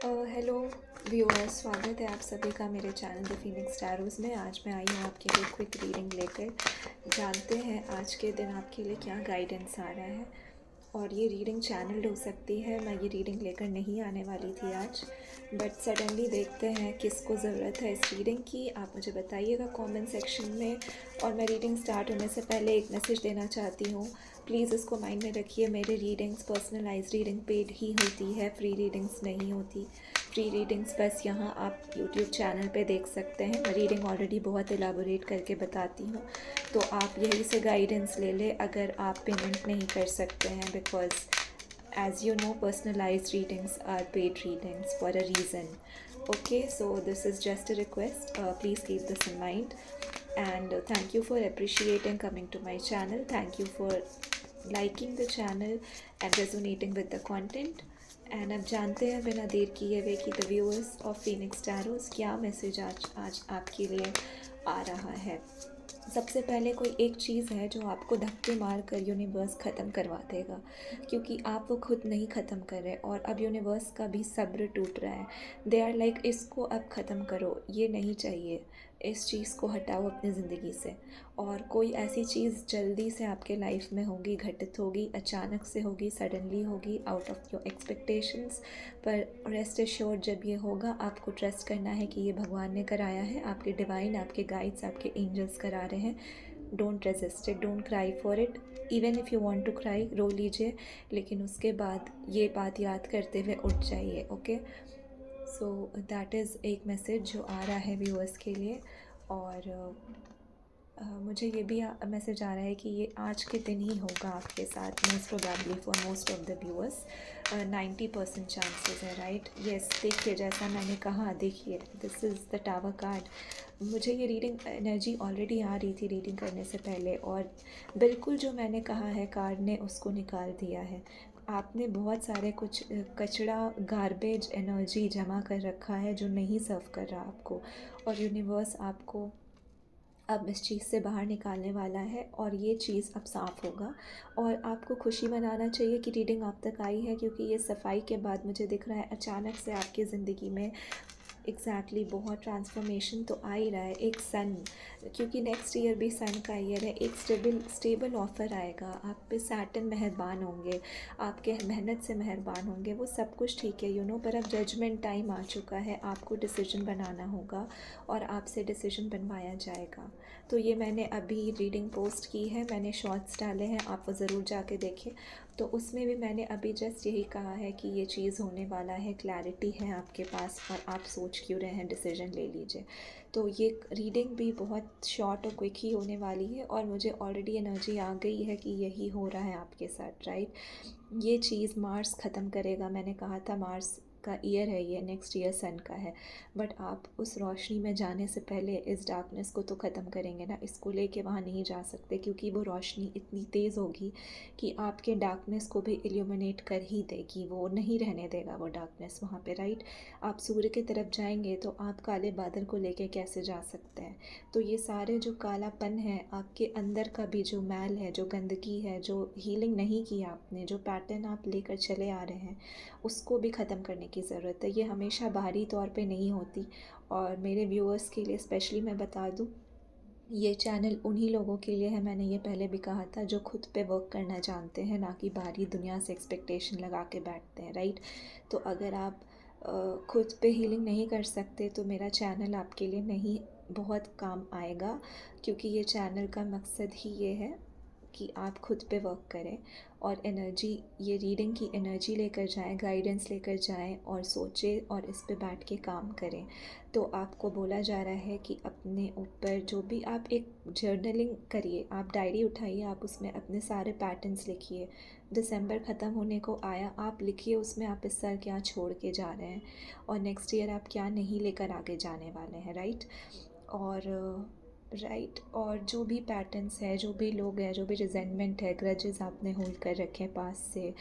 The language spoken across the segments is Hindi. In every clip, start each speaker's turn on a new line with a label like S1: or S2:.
S1: हेलो व्यूअर्स, स्वागत है आप सभी का मेरे चैनल द फीनिक्स टैरोज़ में। आज मैं आई हूँ आपके लिए क्विक रीडिंग लेकर। जानते हैं आज के दिन आपके लिए क्या गाइडेंस आ रहा है। और ये रीडिंग चैनल्ड हो सकती है। मैं ये रीडिंग लेकर नहीं आने वाली थी आज, बट सडनली देखते हैं किसको ज़रूरत है इस रीडिंग की। आप मुझे बताइएगा कमेंट सेक्शन में। और मैं रीडिंग स्टार्ट होने से पहले एक मैसेज देना चाहती हूँ। प्लीज़ इसको माइंड में रखिए, मेरे रीडिंग्स पर्सनलाइज रीडिंग पेड ही होती है, फ्री रीडिंग्स नहीं होती। फ्री रीडिंग्स बस यहाँ आप यूट्यूब चैनल पे देख सकते हैं। मैं रीडिंग ऑलरेडी बहुत एलाबोरेट करके बताती हूँ, तो आप यही से गाइडेंस ले लें अगर आप पेमेंट नहीं कर सकते हैं, because as you know, personalized readings are paid readings for a reason. Okay, so this is just a request. Please keep this in mind. And thank you for appreciating coming to my channel. Thank you for liking the channel and resonating with the content. And अब जानते हैं बिना देर किए हुए कि द व्यूअर्स ऑफ फीनिक्स टैरोज़ क्या मैसेज आज आपके लिए आ रहा है। सबसे पहले कोई एक चीज़ है जो आपको धक्के मार कर यूनिवर्स ख़त्म करवा देगा, क्योंकि आप वो खुद नहीं ख़त्म कर रहे और अब यूनिवर्स का भी सब्र टूट रहा है। दे आर लाइक, इसको अब ख़त्म करो, ये नहीं चाहिए, इस चीज़ को हटाओ अपनी ज़िंदगी से। और कोई ऐसी चीज़ जल्दी से आपके लाइफ में होगी, घटित होगी, अचानक से होगी, सडनली होगी, आउट ऑफ योर एक्सपेक्टेशंस। पर रेस्ट एश्योर्ड, जब ये होगा आपको ट्रस्ट करना है कि ये भगवान ने कराया है, आपके डिवाइन, आपके गाइड्स, आपके एंजल्स करा रहे हैं। Don't resist it, don't cry for it. Even if you want to cry, रो लीजिए, लेकिन उसके बाद ये बात याद करते हुए उठ जाइए। ओके, सो दैट इज़ एक मैसेज जो आ रहा है व्यूअर्स के लिए। और मुझे ये भी मैसेज आ रहा है कि ये आज के दिन ही होगा आपके साथ, most probably for most of the viewers. 90% chances है, राइट। यस, देखिए जैसा मैंने कहा, देखिए this is the tower card. मुझे ये रीडिंग एनर्जी ऑलरेडी आ रही थी रीडिंग करने से पहले, और बिल्कुल जो मैंने कहा है कार्ड ने उसको निकाल दिया है। आपने बहुत सारे कुछ कचरा, गार्बेज एनर्जी जमा कर रखा है जो नहीं सर्व कर रहा आपको, और यूनिवर्स आपको अब इस चीज़ से बाहर निकालने वाला है और ये चीज़ अब साफ़ होगा। और आपको खुशी मनाना चाहिए कि रीडिंग आप तक आई है, क्योंकि ये सफाई के बाद मुझे दिख रहा है अचानक से आपकी ज़िंदगी में एग्जैक्टली बहुत ट्रांसफॉर्मेशन तो आ ही रहा है। एक सन, क्योंकि नेक्स्ट ईयर भी सन का ईयर है, एक स्टेबल ऑफ़र आएगा आप पे। सैटर्न मेहरबान होंगे, आपके मेहनत से मेहरबान होंगे, वो सब कुछ ठीक है पर अब जजमेंट टाइम आ चुका है, आपको डिसीजन बनाना होगा और आपसे डिसीजन बनवाया जाएगा। तो ये मैंने अभी रीडिंग पोस्ट की है, मैंने शॉर्ट्स डाले हैं, आप वो ज़रूर जाके देखें। तो उसमें भी मैंने अभी जस्ट यही कहा है कि ये चीज़ होने वाला है, क्लैरिटी है आपके पास, और आप सोच क्यों रहे हैं, डिसीजन ले लीजिए। तो ये रीडिंग भी बहुत शॉर्ट और क्विक ही होने वाली है, और मुझे ऑलरेडी एनर्जी आ गई है कि यही हो रहा है आपके साथ, राइट। ये चीज़ मार्स ख़त्म करेगा, मैंने कहा था मार्स का ईयर है ये, नेक्स्ट ईयर सन का है। बट आप उस रोशनी में जाने से पहले इस डार्कनेस को तो ख़त्म करेंगे ना, इसको लेके वहाँ नहीं जा सकते, क्योंकि वो रोशनी इतनी तेज़ होगी कि आपके डार्कनेस को भी इल्यूमिनेट कर ही देगी, वो नहीं रहने देगा वो डार्कनेस वहाँ पे, राइट। आप सूर्य की तरफ जाएंगे तो आप काले बादल को लेके कैसे जा सकते हैं। तो ये सारे जो कालापन है आपके अंदर का भी, जो मैल है, जो गंदगी है, जो हीलिंग नहीं की आपने, जो पैटर्न आप लेकर चले आ रहे हैं, उसको भी ख़त्म करने की ज़रूरत है। ये हमेशा बाहरी तौर पे नहीं होती। और मेरे व्यूअर्स के लिए स्पेशली मैं बता दूँ, ये चैनल उन्हीं लोगों के लिए है, मैंने ये पहले भी कहा था, जो खुद पे वर्क करना जानते हैं, ना कि बाहरी दुनिया से एक्सपेक्टेशन लगा के बैठते हैं, राइट। तो अगर आप खुद पे हीलिंग नहीं कर सकते तो मेरा चैनल आपके लिए नहीं बहुत काम आएगा, क्योंकि ये चैनल का मकसद ही ये है कि आप खुद पे वर्क करें और एनर्जी, ये रीडिंग की एनर्जी लेकर जाएं, गाइडेंस लेकर जाएं और सोचें और इस पे बैठ के काम करें। तो आपको बोला जा रहा है कि अपने ऊपर जो भी आप एक जर्नलिंग करिए, आप डायरी उठाइए, आप उसमें अपने सारे पैटर्न्स लिखिए। दिसंबर ख़त्म होने को आया, आप लिखिए उसमें आप इस साल क्या छोड़ के जा रहे हैं और नेक्स्ट ईयर आप क्या नहीं लेकर आगे जाने वाले हैं, राइट। और जो भी पैटर्न्स है, जो भी लोग हैं, जो भी रिजेंटमेंट है, ग्रजेस आपने होल्ड कर रखे हैं पास से,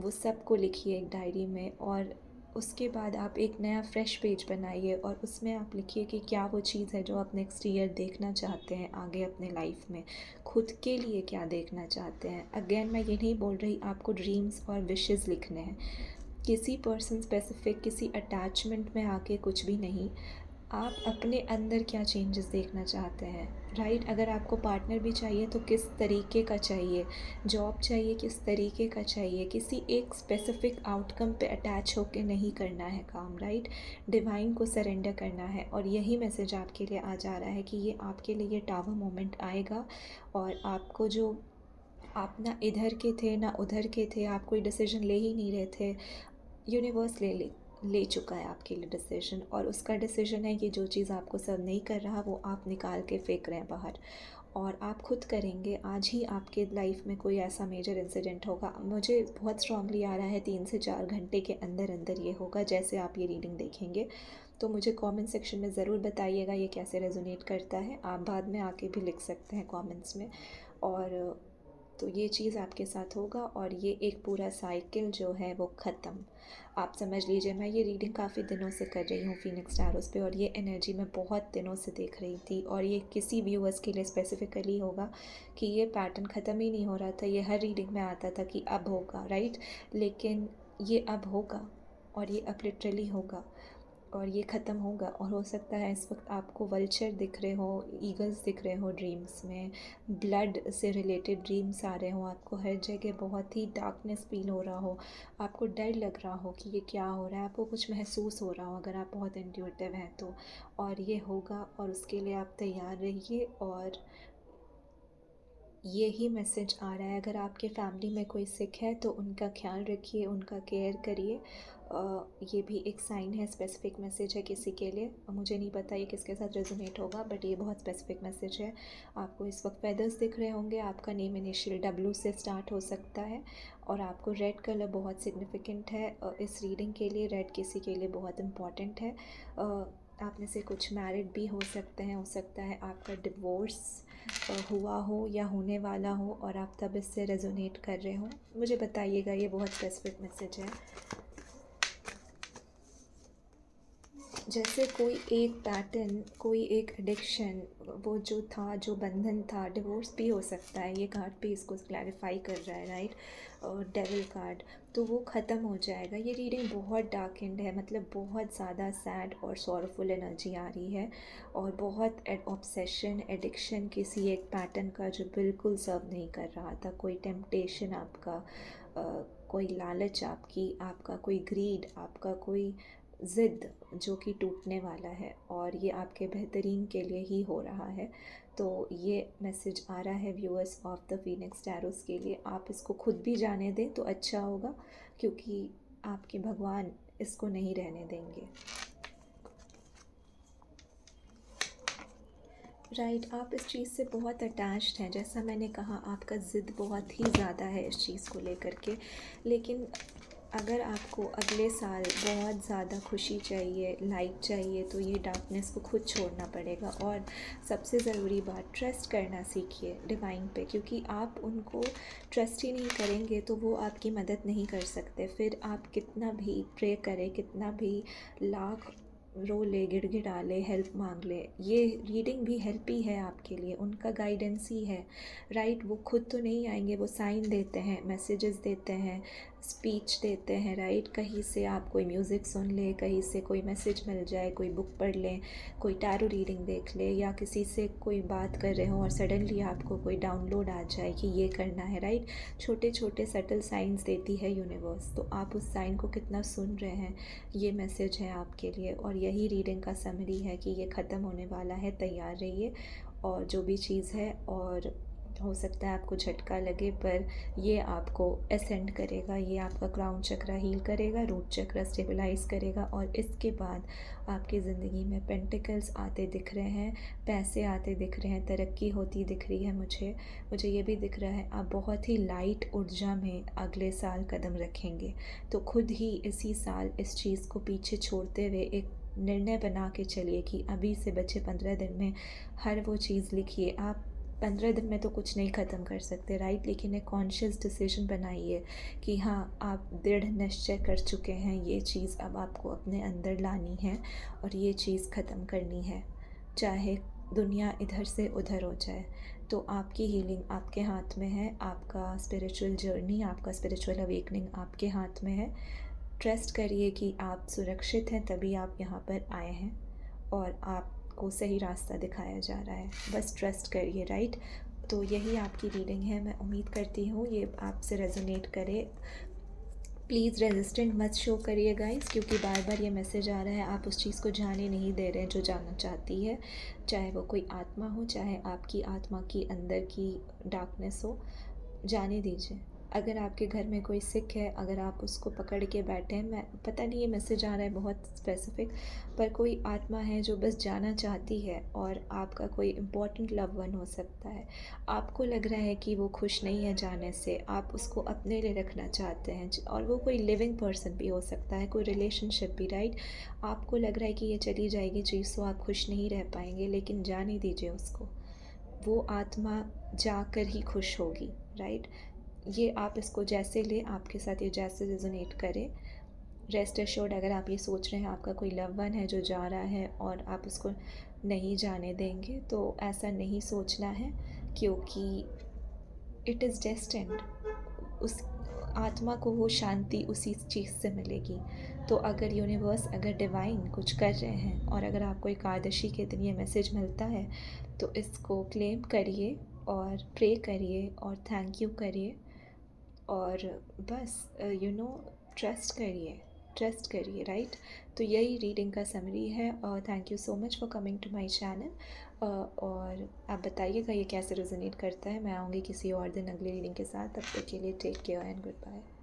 S1: वो सब को लिखिए एक डायरी में। और उसके बाद आप एक नया फ्रेश पेज बनाइए और उसमें आप लिखिए कि क्या वो चीज़ है जो आप नेक्स्ट ईयर देखना चाहते हैं आगे अपने लाइफ में, खुद के लिए क्या देखना चाहते हैं। अगेन मैं ये नहीं बोल रही आपको ड्रीम्स और विशेज़ लिखने हैं, किसी पर्सन स्पेसिफिक, किसी अटैचमेंट में आके कुछ भी नहीं। आप अपने अंदर क्या चेंजेस देखना चाहते हैं, राइट? अगर आपको पार्टनर भी चाहिए तो किस तरीके का चाहिए, जॉब चाहिए किस तरीके का चाहिए, किसी एक स्पेसिफिक आउटकम पे अटैच होके नहीं करना है काम, राइट? डिवाइन को सरेंडर करना है। और यही मैसेज आपके लिए आ जा रहा है कि ये आपके लिए ये टावर मोमेंट आएगा। और आपको जो आप ना इधर के थे ना उधर के थे, आप कोई डिसीजन ले ही नहीं रहे थे, यूनिवर्स ले चुका है आपके लिए डिसीजन। और उसका डिसीजन है कि जो चीज़ आपको सर्व नहीं कर रहा वो आप निकाल के फेंक रहे हैं बाहर, और आप खुद करेंगे। आज ही आपके लाइफ में कोई ऐसा मेजर इंसिडेंट होगा, मुझे बहुत स्ट्रांगली आ रहा है 3 से 4 घंटे के अंदर अंदर ये होगा जैसे आप ये रीडिंग देखेंगे। तो मुझे कमेंट सेक्शन में ज़रूर बताइएगा ये कैसे रेजोनेट करता है। आप बाद में आके भी लिख सकते हैं कमेंट्स में। और तो ये चीज़ आपके साथ होगा, और ये एक पूरा साइकिल जो है वो ख़त्म। आप समझ लीजिए, मैं ये रीडिंग काफ़ी दिनों से कर रही हूँ फीनिक्स टैरोस पे, और ये एनर्जी मैं बहुत दिनों से देख रही थी। और ये किसी व्यूअर्स के लिए स्पेसिफिकली होगा कि ये पैटर्न ख़त्म ही नहीं हो रहा था। ये हर रीडिंग में आता था कि अब होगा, राइट? लेकिन ये अब होगा, और ये अब लिटरली होगा, और ये ख़त्म होगा। और हो सकता है इस वक्त आपको वल्चर दिख रहे हो, ईगल्स दिख रहे हो ड्रीम्स में, ब्लड से रिलेटेड ड्रीम्स आ रहे हो, आपको हर जगह बहुत ही डार्कनेस फील हो रहा हो, आपको डर लग रहा हो कि ये क्या हो रहा है, आपको कुछ महसूस हो रहा हो अगर आप बहुत इंट्यूटिव हैं तो। और ये होगा, और उसके लिए आप तैयार रहिए। और यही मैसेज आ रहा है, अगर आपके फैमिली में कोई सिक है तो उनका ख्याल रखिए, उनका केयर करिए। ये भी एक साइन है, स्पेसिफिक मैसेज है किसी के लिए। मुझे नहीं पता ये किसके साथ रेजोनेट होगा, बट ये बहुत स्पेसिफिक मैसेज है। आपको इस वक्त फेदर्स दिख रहे होंगे, आपका नेम इनिशियल W से स्टार्ट हो सकता है, और आपको रेड कलर बहुत सिग्निफिकेंट है इस रीडिंग के लिए। रेड किसी के लिए बहुत इम्पॉर्टेंट है। आप में से कुछ मैरिड भी हो सकते हैं, हो सकता है आपका डिवोर्स हुआ हो या होने वाला हो, और आप तब इससे रेजोनेट कर रहे हो। मुझे बताइएगा, ये बहुत स्पेसिफिक मैसेज है। जैसे कोई एक पैटर्न, कोई एक एडिक्शन, वो जो था, जो बंधन था, डिवोर्स भी हो सकता है, ये कार्ड भी इसको क्लैरिफाई कर रहा है, राइट? और डेविल कार्ड, तो वो ख़त्म हो जाएगा। ये रीडिंग बहुत डार्क एंड है, मतलब बहुत ज़्यादा सैड और सॉरफुल एनर्जी आ रही है, और बहुत ऑब्सेशन, एडिक्शन किसी एक पैटर्न का जो बिल्कुल सर्व नहीं कर रहा था। कोई टेम्पटेशन आपका, कोई लालच आपकी, आपका कोई ग्रीड, आपका कोई ज़िद जो कि टूटने वाला है, और ये आपके बेहतरीन के लिए ही हो रहा है। तो ये मैसेज आ रहा है व्यूअर्स ऑफ द फीनिक्स टैरोस के लिए। आप इसको खुद भी जाने दें तो अच्छा होगा, क्योंकि आपके भगवान इसको नहीं रहने देंगे, राइट? आप इस चीज़ से बहुत अटैच्ड हैं, जैसा मैंने कहा, आपका ज़िद बहुत ही ज़्यादा है इस चीज़ को लेकर के। लेकिन अगर आपको अगले साल बहुत ज़्यादा खुशी चाहिए, लाइट चाहिए, तो ये डार्कनेस को खुद छोड़ना पड़ेगा। और सबसे ज़रूरी बात, ट्रस्ट करना सीखिए डिवाइन पे, क्योंकि आप उनको ट्रस्ट ही नहीं करेंगे तो वो आपकी मदद नहीं कर सकते। फिर आप कितना भी प्रे करें, कितना भी लाख रो ले, गिड़गिड़ा ले, हेल्प मांग ले, ये रीडिंग भी हेल्प ही है आपके लिए, उनका गाइडेंस ही है, राइट? वो खुद तो नहीं आएंगे, वो साइन देते हैं, मैसेजेस देते हैं, स्पीच देते हैं, राइट? कहीं से आप कोई म्यूज़िक सुन ले, कहीं से कोई मैसेज मिल जाए, कोई बुक पढ़ लें, कोई टैरो रीडिंग देख ले, या किसी से कोई बात कर रहे हो और सडनली आपको कोई डाउनलोड आ जाए कि ये करना है, राइट? छोटे छोटे सटल साइंस देती है यूनिवर्स, तो आप उस साइन को कितना सुन रहे हैं, ये मैसेज है आपके लिए। और यही रीडिंग का समरी है कि ये ख़त्म होने वाला है, तैयार रहिए। और जो भी चीज़ है, और हो सकता है आपको झटका लगे, पर ये आपको असेंड करेगा, ये आपका क्राउन चक्रा हील करेगा, रूट चक्रा स्टेबलाइज करेगा, और इसके बाद आपकी ज़िंदगी में पेंटिकल्स आते दिख रहे हैं, पैसे आते दिख रहे हैं, तरक्की होती दिख रही है। मुझे ये भी दिख रहा है आप बहुत ही लाइट ऊर्जा में अगले साल कदम रखेंगे। तो खुद ही इसी साल इस चीज़ को पीछे छोड़ते हुए एक निर्णय बना के चलिए कि अभी से बचे 15 दिन में हर वो चीज़ लिखिए। आप 15 दिन में तो कुछ नहीं ख़त्म कर सकते, राइट? लेकिन एक कॉन्शियस डिसीजन बनाइए कि हाँ, आप दृढ़ निश्चय कर चुके हैं, ये चीज़ अब आपको अपने अंदर लानी है और ये चीज़ ख़त्म करनी है, चाहे दुनिया इधर से उधर हो जाए। तो आपकी हीलिंग आपके हाथ में है, आपका स्पिरिचुअल जर्नी, आपका स्पिरिचुअल अवेकनिंग आपके हाथ में है। ट्रस्ट करिए कि आप सुरक्षित हैं, तभी आप यहाँ पर आए हैं और आपको सही रास्ता दिखाया जा रहा है। बस ट्रस्ट करिए, राइट। तो यही आपकी रीडिंग है। मैं उम्मीद करती हूँ ये आपसे रेजोनेट करे। प्लीज़ रेजिस्टेंट मत शो करिए गाइस, क्योंकि बार बार ये मैसेज आ रहा है आप उस चीज़ को जाने नहीं दे रहे हैं जो जानना चाहती है, चाहे वो कोई आत्मा हो, चाहे आपकी आत्मा की अंदर की डार्कनेस हो। जाने दीजिए। अगर आपके घर में कोई सिक है, अगर आप उसको पकड़ के बैठे हैं, मैं पता नहीं ये मैसेज आ रहा है बहुत स्पेसिफिक, पर कोई आत्मा है जो बस जाना चाहती है और आपका कोई इम्पोर्टेंट लव वन हो सकता है। आपको लग रहा है कि वो खुश नहीं है जाने से, आप उसको अपने लिए रखना चाहते हैं, और वो कोई लिविंग पर्सन भी हो सकता है, कोई रिलेशनशिप भी, राइट। आपको लग रहा है कि ये चली जाएगी चीज़ तो आप खुश नहीं रह पाएंगे, लेकिन जाने दीजिए उसको। वो आत्मा जाकर ही खुश होगी, राइट। ये आप इसको जैसे ले, आपके साथ ये जैसे रेजोनेट करे। रेस्ट एश्योर्ड, अगर आप ये सोच रहे हैं आपका कोई लव वन है जो जा रहा है और आप उसको नहीं जाने देंगे, तो ऐसा नहीं सोचना है, क्योंकि इट इज़ डेस्टिन्ड। उस आत्मा को वो शांति उसी चीज़ से मिलेगी। तो अगर यूनिवर्स, अगर डिवाइन कुछ कर रहे हैं और अगर आपको एकादशी के दिन ये मैसेज मिलता है, तो इसको क्लेम करिए और प्रे करिए और थैंक यू करिए, और बस ट्रस्ट करिए, राइट। तो यही रीडिंग का समरी है, और thank you so much for coming to my channel. और आप बताइएगा ये कैसे रेजोनेट करता है। मैं आऊँगी किसी और दिन अगली रीडिंग के साथ। तब तक के लिए take care and good bye.